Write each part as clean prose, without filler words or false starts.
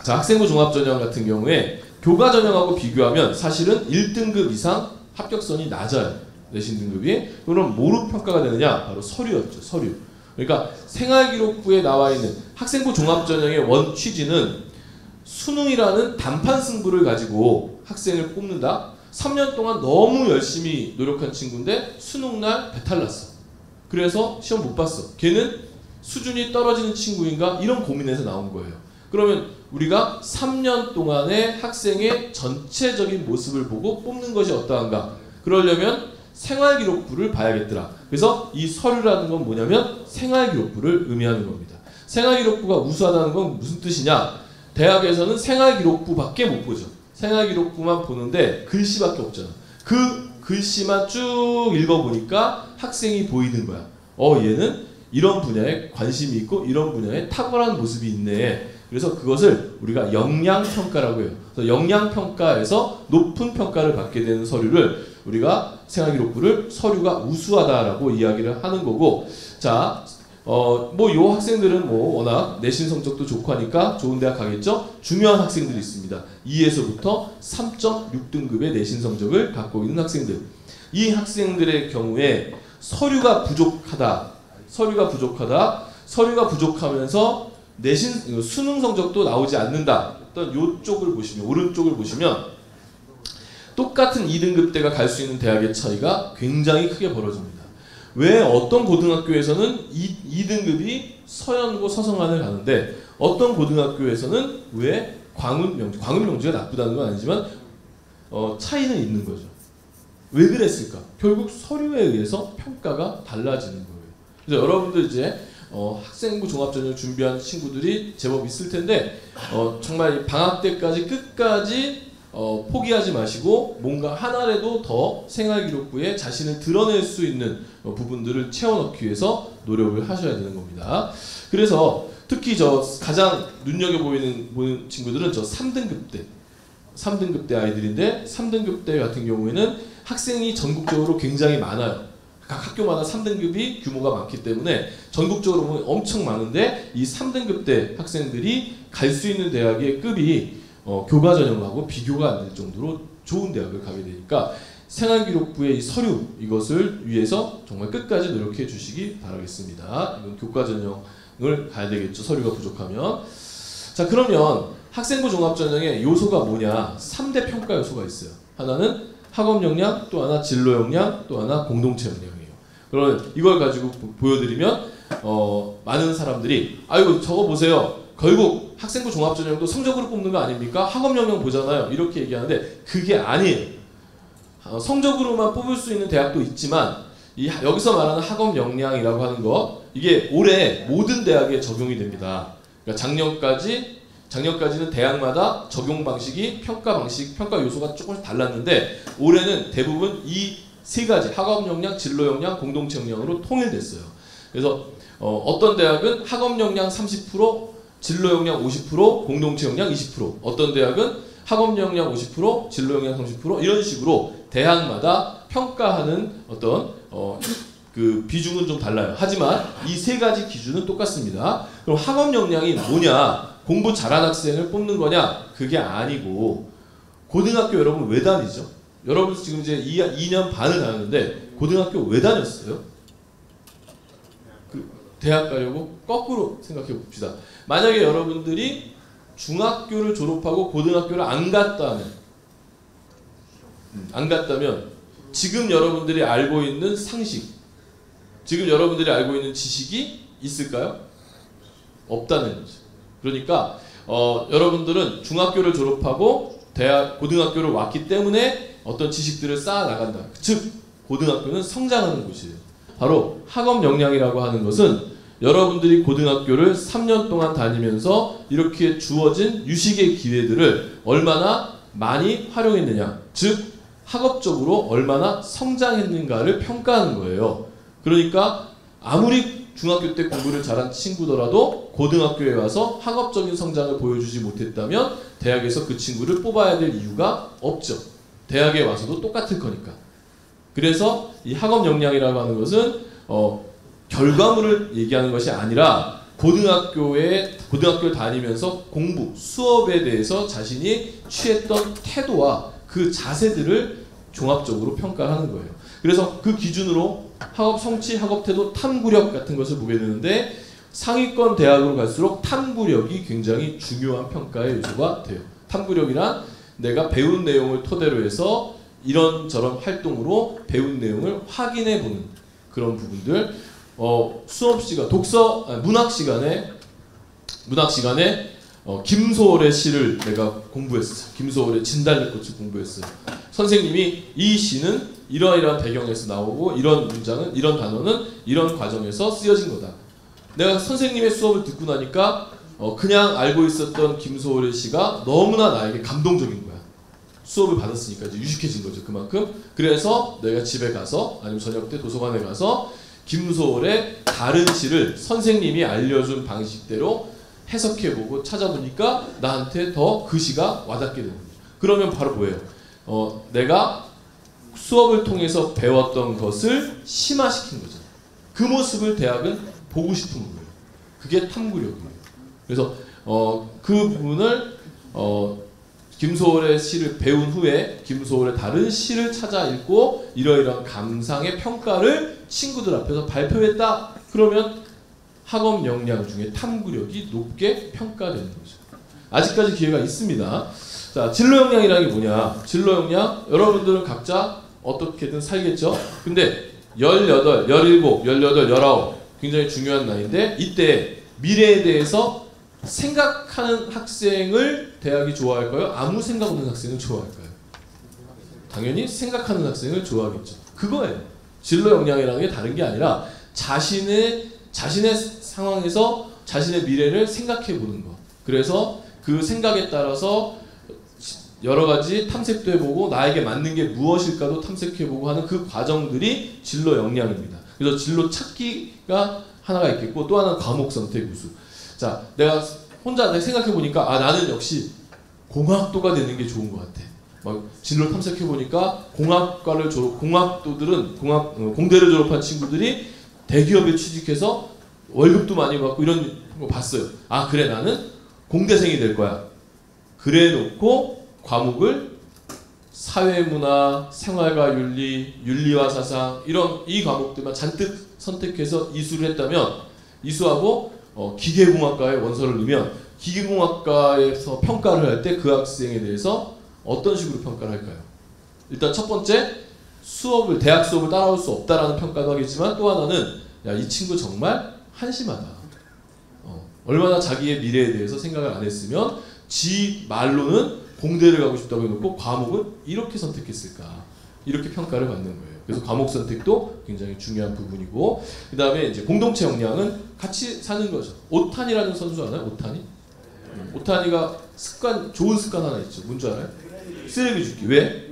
자, 학생부 종합전형 같은 경우에 교과전형하고 비교하면 사실은 1등급 이상 합격선이 낮아요. 내신 등급이. 그럼 뭐로 평가가 되느냐? 바로 서류였죠. 서류. 그러니까 생활기록부에 나와 있는 학생부 종합전형의 원 취지는 수능이라는 단판 승부를 가지고 학생을 뽑는다. 3년 동안 너무 열심히 노력한 친구인데 수능날 배탈 났어. 그래서 시험 못 봤어. 걔는 수준이 떨어지는 친구인가? 이런 고민에서 나온 거예요. 그러면 우리가 3년 동안의 학생의 전체적인 모습을 보고 뽑는 것이 어떠한가? 그러려면 생활기록부를 봐야겠더라. 그래서 이 서류라는 건 뭐냐면 생활기록부를 의미하는 겁니다. 생활기록부가 우수하다는 건 무슨 뜻이냐? 대학에서는 생활기록부밖에 못 보죠. 생활기록부만 보는데 글씨밖에 없잖아. 그 글씨만 쭉 읽어보니까 학생이 보이는 거야. 얘는 이런 분야에 관심이 있고 이런 분야에 탁월한 모습이 있네. 그래서 그것을 우리가 역량평가라고 해요. 그래서 역량평가에서 높은 평가를 받게 되는 서류를 우리가 생활기록부를 서류가 우수하다라고 이야기를 하는 거고, 자, 요 학생들은 워낙 내신 성적도 좋고 하니까 좋은 대학 가겠죠? 중요한 학생들이 있습니다. 2에서부터 3.6등급의 내신 성적을 갖고 있는 학생들. 이 학생들의 경우에 서류가 부족하면서 내신 수능 성적도 나오지 않는다. 어떤 요쪽을 보시면, 오른쪽을 보시면 똑같은 2등급대가 갈 수 있는 대학의 차이가 굉장히 크게 벌어집니다. 왜 어떤 고등학교에서는 2등급이 서연고 서성안을 가는데 어떤 고등학교에서는 왜 광운명지가 나쁘다는 건 아니지만 차이는 있는 거죠. 왜 그랬을까? 결국 서류에 의해서 평가가 달라지는 거예요. 그래서 여러분들 이제 학생부 종합전형 준비하는 친구들이 제법 있을 텐데 정말 방학 때까지 끝까지 포기하지 마시고 뭔가 하나라도 더 생활기록부에 자신을 드러낼 수 있는 부분들을 채워넣기 위해서 노력을 하셔야 되는 겁니다. 그래서 특히 가장 눈여겨보이는 친구들은 3등급대 아이들인데 3등급대 같은 경우에는 학생이 전국적으로 굉장히 많아요. 각 학교마다 3등급이 규모가 많기 때문에 전국적으로 보면 엄청 많은데 이 3등급대 학생들이 갈 수 있는 대학의 급이 교과전형하고 비교가 안 될 정도로 좋은 대학을 가게 되니까 생활기록부의 이 서류 이것을 위해서 정말 끝까지 노력해 주시기 바라겠습니다. 이건 교과전형을 가야 되겠죠. 서류가 부족하면. 자, 그러면 학생부 종합전형의 요소가 뭐냐? 3대 평가 요소가 있어요. 하나는 학업 역량, 또 하나 진로 역량, 또 하나 공동체 역량이에요. 그럼 이걸 가지고 보여드리면 많은 사람들이 아이고 저거 보세요. 결국 학생부 종합전형도 성적으로 뽑는 거 아닙니까? 학업 역량 보잖아요. 이렇게 얘기하는데 그게 아니에요. 성적으로만 뽑을 수 있는 대학도 있지만 여기서 말하는 학업 역량이라고 하는 거 이게 올해 모든 대학에 적용이 됩니다. 그러니까 작년까지는 대학마다 적용 방식이 평가 요소가 조금씩 달랐는데 올해는 대부분 이 세 가지 학업 역량, 진로 역량, 공동체 역량으로 통일됐어요. 그래서 어떤 대학은 학업 역량 30%, 진로 역량 50%, 공동체 역량 20%. 어떤 대학은 학업 역량 50%, 진로 역량 30% 이런 식으로 대학마다 평가하는 어떤 그 비중은 좀 달라요. 하지만 이 세 가지 기준은 똑같습니다. 그럼 학업 역량이 뭐냐? 공부 잘한 학생을 뽑는 거냐? 그게 아니고 고등학교 여러분 왜 다니죠? 여러분 지금 이제 2년 반을 다녔는데 고등학교 왜 다녔어요? 대학 가려고? 거꾸로 생각해 봅시다. 만약에 여러분들이 중학교를 졸업하고 고등학교를 안 갔다면 지금 여러분들이 알고 있는 상식, 지금 여러분들이 알고 있는 지식이 있을까요? 없다는 거죠. 그러니까 여러분들은 중학교를 졸업하고 고등학교를 왔기 때문에 어떤 지식들을 쌓아 나간다. 즉 고등학교는 성장하는 곳이에요. 바로 학업 역량이라고 하는 것은 여러분들이 고등학교를 3년 동안 다니면서 이렇게 주어진 유식의 기회들을 얼마나 많이 활용했느냐, 즉 학업적으로 얼마나 성장했는가를 평가하는 거예요. 그러니까 아무리 중학교 때 공부를 잘한 친구더라도 고등학교에 와서 학업적인 성장을 보여주지 못했다면 대학에서 그 친구를 뽑아야 될 이유가 없죠. 대학에 와서도 똑같을 거니까. 그래서 이 학업 역량이라고 하는 것은 결과물을 얘기하는 것이 아니라 고등학교를 다니면서 공부, 수업에 대해서 자신이 취했던 태도와 그 자세들을 종합적으로 평가하는 거예요. 그래서 그 기준으로 학업 성취, 학업 태도, 탐구력 같은 것을 보게 되는데 상위권 대학으로 갈수록 탐구력이 굉장히 중요한 평가의 요소가 돼요. 탐구력이란 내가 배운 내용을 토대로 해서 이런저런 활동으로 배운 내용을 확인해 보는 그런 부분들. 수업 시간, 문학 시간에 김소월의 시를 내가 공부했어. 김소월의 진달래꽃을 공부했어요. 선생님이 이 시는 이러이러한 배경에서 나오고 이런 문장은, 이런 단어는 이런 과정에서 쓰여진 거다. 내가 선생님의 수업을 듣고 나니까 그냥 알고 있었던 김소월의 시가 너무나 나에게 감동적인 거야. 수업을 받았으니까 이제 유식해진 거죠. 그만큼. 그래서 내가 집에 가서 아니면 저녁 때 도서관에 가서 김소월의 다른 시를 선생님이 알려준 방식대로 해석해보고 찾아보니까 나한테 더 그 시가 와닿게 되는 거죠. 그러면 바로 뭐예요? 내가 수업을 통해서 배웠던 것을 심화시킨 거죠. 그 모습을 대학은 보고 싶은 거예요. 그게 탐구력이에요. 그래서 그 부분을 김소월의 시를 배운 후에 김소월의 다른 시를 찾아 읽고 이러이러한 감상의 평가를 친구들 앞에서 발표했다. 그러면 학업 역량 중에 탐구력이 높게 평가되는 거죠. 아직까지 기회가 있습니다. 자, 진로 역량이라는 게 뭐냐? 진로 역량, 여러분들은 각자 어떻게든 살겠죠? 근데 18, 17, 18, 19 굉장히 중요한 나이인데 이때 미래에 대해서 생각하는 학생을 대학이 좋아할까요? 아무 생각 없는 학생을 좋아할까요? 당연히 생각하는 학생을 좋아하겠죠. 그거예요. 진로 역량이라는 게 다른 게 아니라 자신의 상황에서 자신의 미래를 생각해 보는 것. 그래서 그 생각에 따라서 여러 가지 탐색도 해보고 나에게 맞는 게 무엇일까도 탐색해보고 하는 그 과정들이 진로 역량입니다. 그래서 진로 찾기가 하나가 있겠고 또 하나는 과목 선택 우수. 자, 내가 혼자 생각해보니까 나는 역시 공학도가 되는 게 좋은 것 같아. 막 진로 탐색해보니까 공학과를 공대를 졸업한 친구들이 대기업에 취직해서 월급도 많이 받고 이런 거 봤어요. 그래 나는 공대생이 될 거야. 그래 놓고 과목을 사회문화, 생활과 윤리, 윤리와 사상 이 과목들만 잔뜩 선택해서 이수를 했다면 이수하고 기계공학과에 원서를 넣으면 기계공학과에서 평가를 할 때 그 학생에 대해서 어떤 식으로 평가를 할까요? 일단 첫 번째 대학 수업을 따라올 수 없다라는 평가도 하겠지만 또 하나는 이 친구 정말 한심하다. 얼마나 자기의 미래에 대해서 생각을 안 했으면 지 말로는 공대를 가고 싶다고 해놓고 과목을 이렇게 선택했을까. 이렇게 평가를 받는 거예요. 그래서 과목 선택도 굉장히 중요한 부분이고 그 다음에 이제 공동체 역량은 같이 사는 거죠. 오탄이라는 선수 아나요? 오탄이가 좋은 습관 하나 있죠. 뭔지 알아요? 쓰레기 줍기. 왜?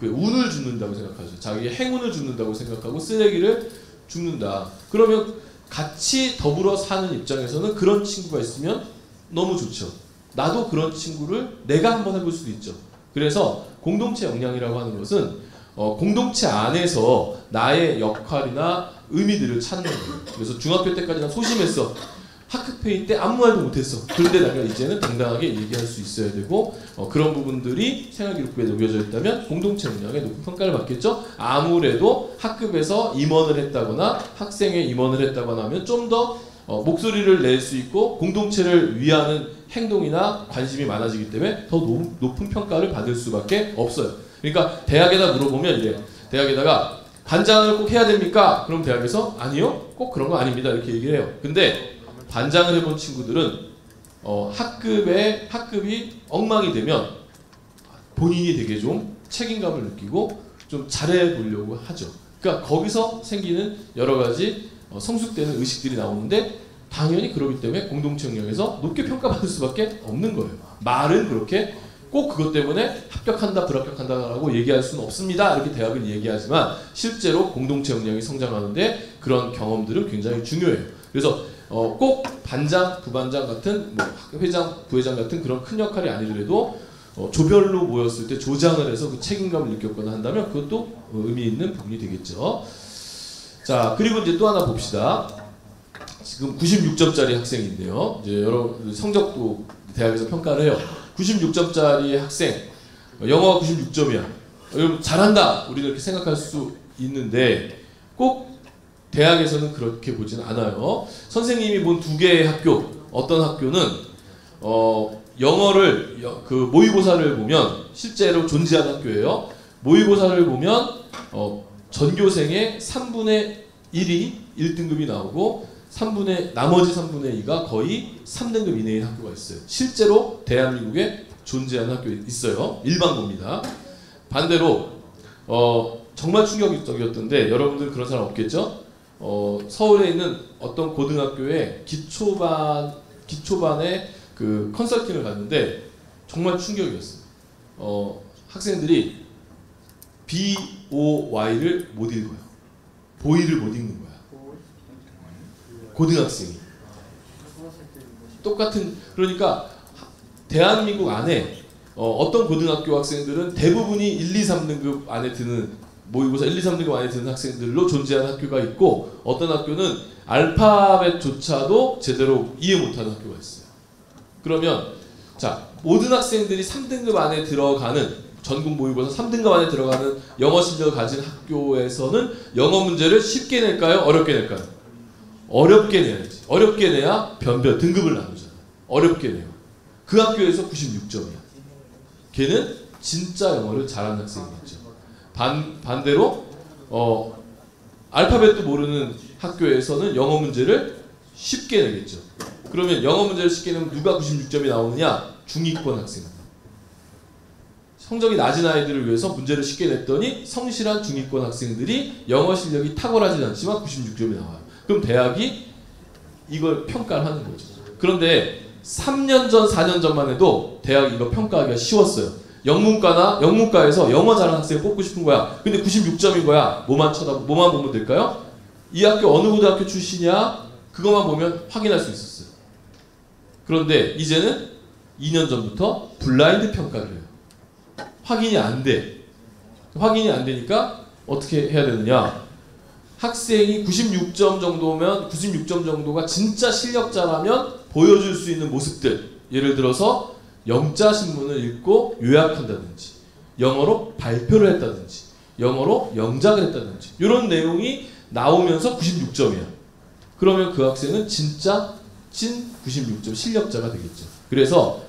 운을 줍는다고 생각하죠. 자기의 행운을 줍는다고 생각하고 쓰레기를 줍는다. 그러면 같이 더불어 사는 입장에서는 그런 친구가 있으면 너무 좋죠. 나도 그런 친구를 내가 한번 해볼 수도 있죠. 그래서 공동체 역량이라고 하는 것은 공동체 안에서 나의 역할이나 의미들을 찾는 거예요. 그래서 중학교 때까지 난 소심했어. 학급회의 때 아무 말도 못했어. 그런데 내가 이제는 당당하게 얘기할 수 있어야 되고 그런 부분들이 생활기록부에 녹여져 있다면 공동체 역량에 높은 평가를 받겠죠. 아무래도 학급에서 임원을 했다거나 학생회 임원을 했다거나 하면 좀 더 목소리를 낼 수 있고 공동체를 위하는 행동이나 관심이 많아지기 때문에 더 높은 평가를 받을 수밖에 없어요. 그러니까 대학에다 물어보면 이래. 대학에다가 반장을 꼭 해야 됩니까? 그럼 대학에서 아니요, 꼭 그런 거 아닙니다. 이렇게 얘기를 해요. 근데 반장을 해본 친구들은 학급이 엉망이 되면 본인이 되게 좀 책임감을 느끼고 좀 잘해보려고 하죠. 그러니까 거기서 생기는 여러 가지 성숙되는 의식들이 나오는데 당연히 그러기 때문에 공동체 역량에서 높게 평가받을 수밖에 없는 거예요. 말은 그렇게 꼭 그것 때문에 합격한다 불합격한다라고 얘기할 수는 없습니다. 이렇게 대학은 얘기하지만 실제로 공동체 역량이 성장하는데 그런 경험들은 굉장히 중요해요. 그래서 꼭 반장, 부반장 같은 회장, 부회장 같은 그런 큰 역할이 아니더라도 조별로 모였을 때 조장을 해서 그 책임감을 느꼈거나 한다면 그것도 의미 있는 부분이 되겠죠. 자, 그리고 이제 또 하나 봅시다. 지금 96점짜리 학생인데요. 이제 여러 성적도 대학에서 평가를 해요. 96점짜리 학생, 영어가 96점이야. 여러분 잘한다. 우리는 이렇게 생각할 수 있는데 꼭 대학에서는 그렇게 보지는 않아요. 선생님이 본 두 개의 학교, 어떤 학교는 영어를 그 모의고사를 보면 실제로 존재하는 학교예요. 모의고사를 보면 전교생의 3분의 1이 1등급이 나오고 나머지 3분의 2가 거의 3등급 이내인 학교가 있어요. 실제로 대한민국에 존재하는 학교 있어요. 일반고입니다. 반대로 정말 충격적이었던데 여러분들 그런 사람 없겠죠? 서울에 있는 어떤 고등학교에 기초반에 그 컨설팅을 갔는데 정말 충격이었어요. 학생들이 BOY를 못 읽어요. 보이를 못 읽는 거야. 고등학생이. 똑같은, 그러니까 대한민국 안에 어떤 고등학교 학생들은 대부분이 1, 2, 3등급 안에 드는, 모의고사 1, 2, 3등급 안에 드는 학생들로 존재하는 학교가 있고, 어떤 학교는 알파벳조차도 제대로 이해 못하는 학교가 있어요. 그러면 자, 모든 학생들이 3등급 안에 들어가는, 전국 모의고사 3등급 안에 들어가는 영어 실력을 가진 학교에서는 영어 문제를 쉽게 낼까요? 어렵게 낼까요? 어렵게 내야지. 어렵게 내야 변별 등급을 나누잖아. 어렵게 내요. 그 학교에서 96점이야. 걔는 진짜 영어를 잘하는 학생이겠죠. 반대로 알파벳도 모르는 학교에서는 영어 문제를 쉽게 내겠죠. 그러면 영어 문제를 쉽게 내면 누가 96점이 나오느냐? 중위권 학생입니다. 성적이 낮은 아이들을 위해서 문제를 쉽게 냈더니 성실한 중위권 학생들이 영어 실력이 탁월하지 않지만 96점이 나와요. 그럼 대학이 이걸 평가를 하는 거죠. 그런데 3년 전, 4년 전만 해도 대학이 이거 평가하기가 쉬웠어요. 영문과에서 영어 잘하는 학생을 뽑고 싶은 거야. 근데 96점인 거야. 뭐만 보면 될까요? 이 학교 어느 고등학교 출신이야? 그것만 보면 확인할 수 있었어요. 그런데 이제는 2년 전부터 블라인드 평가를 해요. 확인이 안 돼. 확인이 안 되니까 어떻게 해야 되느냐? 학생이 96점 정도면, 96점 정도가 진짜 실력자라면 보여줄 수 있는 모습들, 예를 들어서 영자 신문을 읽고 요약한다든지, 영어로 발표를 했다든지, 영어로 영작을 했다든지, 이런 내용이 나오면서 96점이야. 그러면 그 학생은 진짜 찐 96점 실력자가 되겠죠. 그래서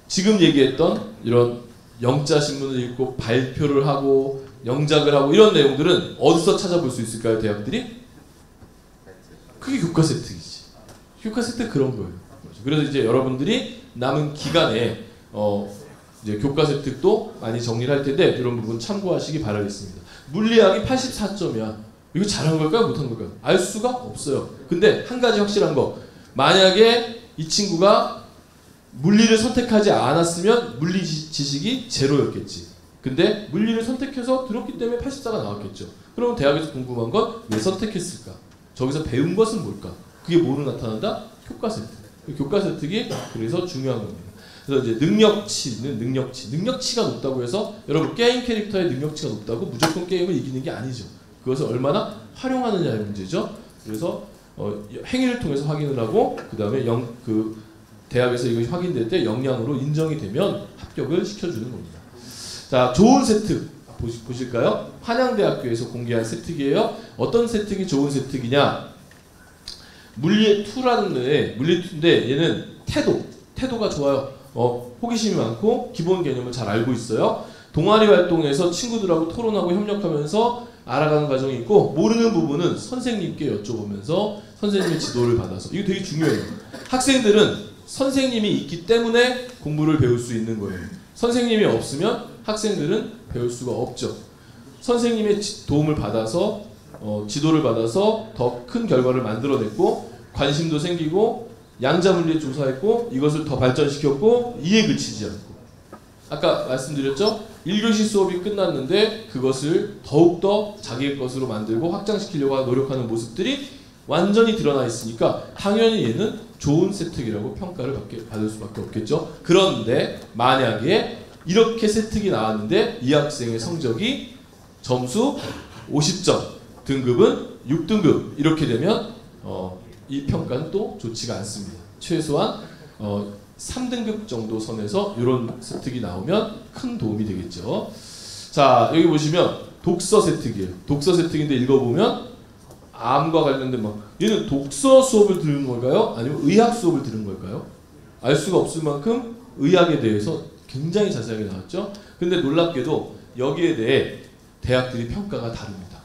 지금 얘기했던 이런 영자 신문을 읽고 발표를 하고 영작을 하고 이런 내용들은 어디서 찾아볼 수 있을까요, 대학들이? 그게 교과 세특이지. 교과 세특 그런 거예요. 그래서 이제 여러분들이 남은 기간에 이제 교과 세특도 많이 정리를 할 텐데 이런 부분 참고하시기 바라겠습니다. 물리학이 84점이야. 이거 잘한 걸까요, 못한 걸까요? 알 수가 없어요. 근데 한 가지 확실한 거, 만약에 이 친구가 물리를 선택하지 않았으면 물리 지식이 제로였겠지. 근데 물리를 선택해서 들었기 때문에 84가 나왔겠죠. 그러면 대학에서 궁금한 건 왜 선택했을까? 저기서 배운 것은 뭘까? 그게 뭐로 나타난다? 교과 세특. 교과 세특이 그래서 중요한 겁니다. 그래서 이제 능력치는 능력치가 높다고 해서 여러분 게임 캐릭터의 능력치가 높다고 무조건 게임을 이기는 게 아니죠. 그것을 얼마나 활용하느냐의 문제죠. 그래서 행위를 통해서 확인을 하고 그 다음에 대학에서 이것이 확인될 때 역량으로 인정이 되면 합격을 시켜주는 겁니다. 자, 좋은 세특 보실까요? 한양대학교에서 공개한 세특이에요. 어떤 세특이 좋은 세특이냐? 물리의 2라는 애, 물리 2인데 얘는 태도가 좋아요. 호기심이 많고 기본 개념을 잘 알고 있어요. 동아리 활동에서 친구들하고 토론하고 협력하면서 알아가는 과정이 있고, 모르는 부분은 선생님께 여쭤보면서 선생님의 지도를 받아서, 이거 되게 중요해요. 학생들은 선생님이 있기 때문에 공부를 배울 수 있는 거예요. 선생님이 없으면 학생들은 배울 수가 없죠. 선생님의 도움을 받아서 지도를 받아서 더 큰 결과를 만들어냈고, 관심도 생기고, 양자물리 조사했고, 이것을 더 발전시켰고, 이에 그치지 않고, 아까 말씀드렸죠? 1교시 수업이 끝났는데 그것을 더욱더 자기의 것으로 만들고 확장시키려고 노력하는 모습들이 완전히 드러나 있으니까 당연히 얘는 좋은 세특이라고 평가를 받을 수밖에 없겠죠. 그런데 만약에 이렇게 세특이 나왔는데 이 학생의 성적이 점수 50점, 등급은 6등급 이렇게 되면 이 평가는 또 좋지가 않습니다. 최소한 3등급 정도 선에서 이런 세특이 나오면 큰 도움이 되겠죠. 자, 여기 보시면 독서 세특이에요. 독서 세특인데 읽어보면 암과 관련된 얘는 독서 수업을 들은 걸까요? 아니면 의학 수업을 들은 걸까요? 알 수가 없을 만큼 의학에 대해서 굉장히 자세하게 나왔죠. 근데 놀랍게도 여기에 대해 대학들이 평가가 다릅니다.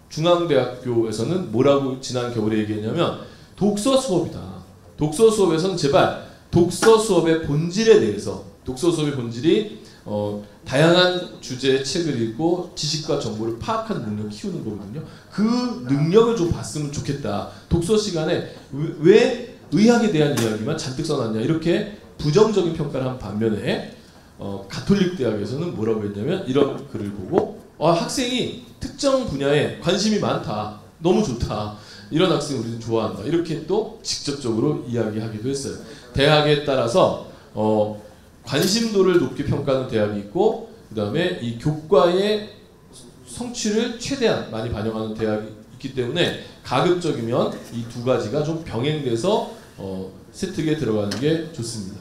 중앙대학교에서는 뭐라고 지난 겨울에 얘기했냐면 독서 수업이다. 독서 수업에서는 제발 독서 수업의 본질에 대해서, 독서 수업의 본질이 다양한 주제의 책을 읽고 지식과 정보를 파악하는 능력을 키우는 거거든요. 그 능력을 좀 봤으면 좋겠다. 독서 시간에 왜 의학에 대한 이야기만 잔뜩 써놨냐, 이렇게 부정적인 평가를 한 반면에 가톨릭 대학에서는 뭐라고 했냐면 이런 글을 보고 학생이 특정 분야에 관심이 많다, 너무 좋다, 이런 학생 우리는 좋아한다, 이렇게 또 직접적으로 이야기하기도 했어요. 대학에 따라서 관심도를 높게 평가하는 대학이 있고, 그 다음에 이 교과의 성취를 최대한 많이 반영하는 대학이 있기 때문에 가급적이면 이 두 가지가 좀 병행돼서 세특에 들어가는 게 좋습니다.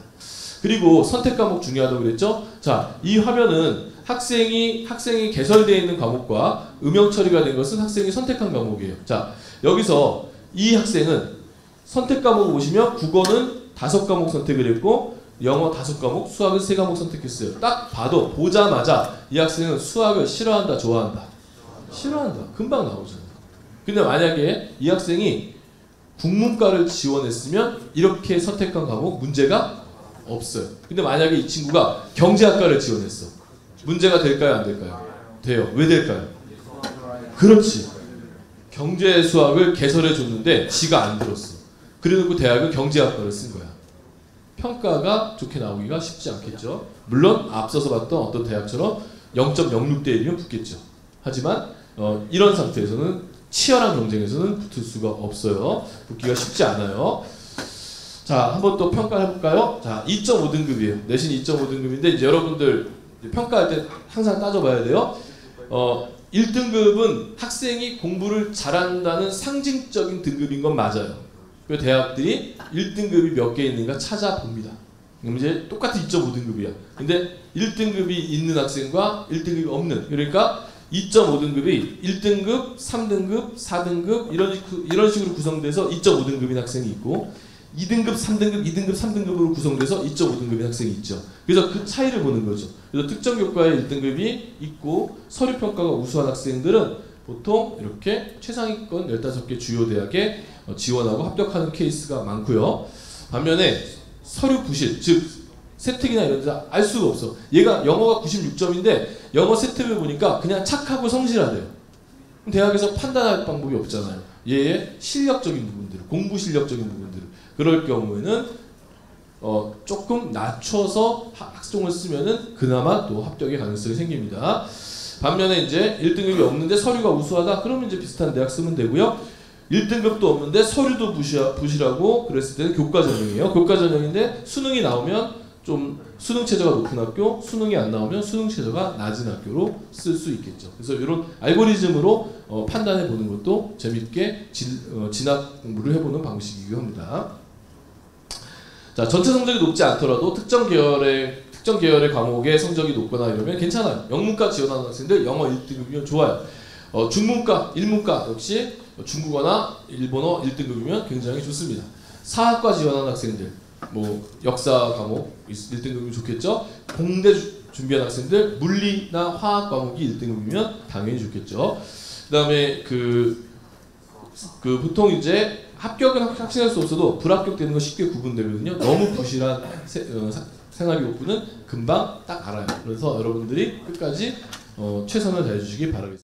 그리고 선택 과목 중요하다고 그랬죠? 자, 이 화면은 학생이 개설되어 있는 과목과 음영 처리가 된 것은 학생이 선택한 과목이에요. 자, 여기서 이 학생은 선택 과목을 보시면 국어는 5과목 선택을 했고 영어 5과목, 수학은 3과목 선택했어요. 딱 봐도 보자마자 이 학생은 수학을 싫어한다, 좋아한다? 싫어한다. 금방 나오잖아요. 근데 만약에 이 학생이 국문과를 지원했으면 이렇게 선택한 과목 문제가 없어요. 근데 만약에 이 친구가 경제학과를 지원했어. 문제가 될까요, 안 될까요? 돼요. 왜 될까요? 그렇지. 경제 수학을 개설해 줬는데 지가 안 들었어. 그래놓고 대학은 경제학과를 쓴 거야. 평가가 좋게 나오기가 쉽지 않겠죠. 물론 앞서서 봤던 어떤 대학처럼 0.06대 1이면 붙겠죠. 하지만 이런 상태에서는 치열한 경쟁에서는 붙을 수가 없어요. 붙기가 쉽지 않아요. 자, 한번 또 평가를 해볼까요? 자, 2.5등급이에요. 내신 2.5등급인데 이제 여러분들 평가할 때 항상 따져봐야 돼요. 1등급은 학생이 공부를 잘한다는 상징적인 등급인 건 맞아요. 그 대학들이 1등급이 몇 개 있는가 찾아봅니다. 그럼 이제 똑같은 2.5등급이야. 근데 1등급이 있는 학생과 1등급이 없는, 그러니까 2.5등급이 1등급, 3등급, 4등급 이런 식으로 구성돼서 2.5등급인 학생이 있고 2등급, 3등급, 2등급, 3등급으로 구성돼서 2.5등급인 학생이 있죠. 그래서 그 차이를 보는 거죠. 그래서 특정 교과에 1등급이 있고 서류 평가가 우수한 학생들은 보통 이렇게 최상위권 15개 주요 대학에 지원하고 합격하는 케이스가 많고요. 반면에 서류 부실, 즉 세특이나 이런 데서 알 수가 없어. 얘가 영어가 96점인데 영어 세특을 보니까 그냥 착하고 성실하대요. 대학에서 판단할 방법이 없잖아요. 얘의 실력적인 부분들, 공부 실력적인 부분들. 그럴 경우에는 조금 낮춰서 학종을 쓰면은 그나마 또 합격의 가능성이 생깁니다. 반면에 이제 1등급이 없는데 서류가 우수하다? 그러면 이제 비슷한 대학 쓰면 되고요. 1등급도 없는데 서류도 부실하고 그랬을 때는 교과 전형이에요. 교과 전형인데 수능이 나오면 좀 수능 최저가 높은 학교, 수능이 안 나오면 수능 최저가 낮은 학교로 쓸 수 있겠죠. 그래서 이런 알고리즘으로 판단해 보는 것도 재밌게 진학 공부를 해보는 방식이기도 합니다. 자, 전체 성적이 높지 않더라도 특정 계열의 과목의 성적이 높거나 이러면 괜찮아요. 영문과 지원하는 학생들 영어 1등급이면 좋아요. 중문과, 일문과 역시 중국어나 일본어 1등급이면 굉장히 좋습니다. 사학과 지원하는 학생들, 뭐 역사 과목 1등급이면 좋겠죠. 공대 준비하는 학생들 물리나 화학 과목이 1등급이면 당연히 좋겠죠. 그다음에 보통 이제 합격은 확신할 수 없어도 불합격되는 거 쉽게 구분되거든요. 너무 부실한 생활기록부는 금방 딱 알아요. 그래서 여러분들이 끝까지 최선을 다해주시기 바라겠습니다.